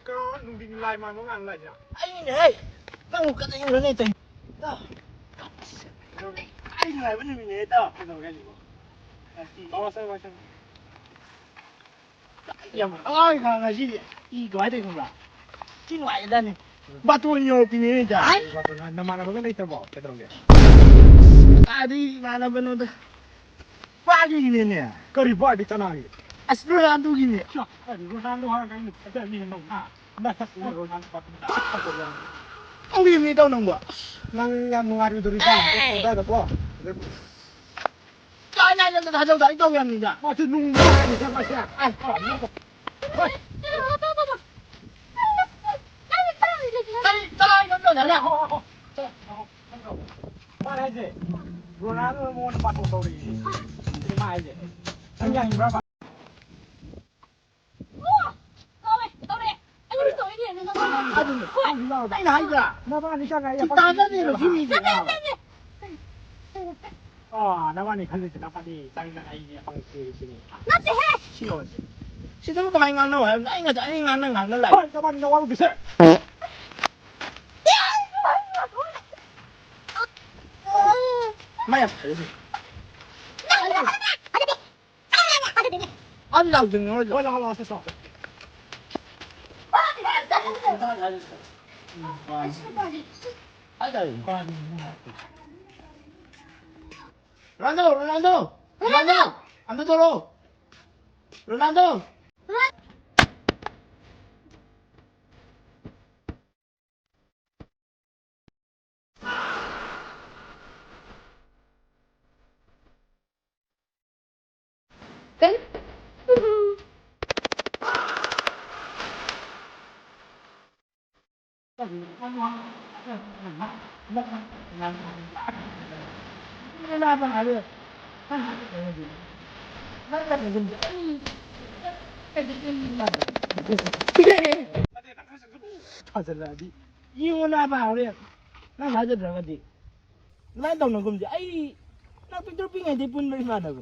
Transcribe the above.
Có nung đi lại mà nó ăn lại nhỉ? Anh này, tao cái gì lớn này tình. Tao. Anh này vẫn mình tao. Cái gì? Có sao vậy? Nhầm. Ôi thằng này gì? Ý quái đây không là? Chứ ngoại đây này. Bắt tôi nhiều tí này chả. Nó mà nó vẫn đây tao bỏ cái đâu kìa. À đi mà nó bên đó. Ba cái gì nè. Có đi bỏ đi tao nào đi. Ronaldo cái gì? Ronaldo hay cái này cái gì nó à. Nó thật là Ronaldo bắt nó. Ông đi mi đâu nông bộ? Nang yang ngari dari sana. Udah apa? Cái này là thằng đấy đâu làm gì vậy? Masih nunggu lagi siapa sih? Tao nó đâu ra? Mana aja? Ronaldo mau nempat motor ini. Terima aja. Yang berapa? Anh này kìa. Kenapa nih kan ya? Kita ada nih loh sini. Oh, kenapa nih kan kenapa nih? Sangat ini apa sini? Siapa? Siapa tuh main ngano? Anh ngano lại. Oh, kapan ngawal bisa? Mày à? Anh làm đừng nói. Oh, lo sesuatu. Ronaldo, anda dulu. Ronaldo. Kan? Kenapa ada? Thật là đi. Nhưng mà bảo đi, nó phải rất là gì? Nó đâu nó cũng vậy. Nó tôi biết ngày thì pun mới mà đâu.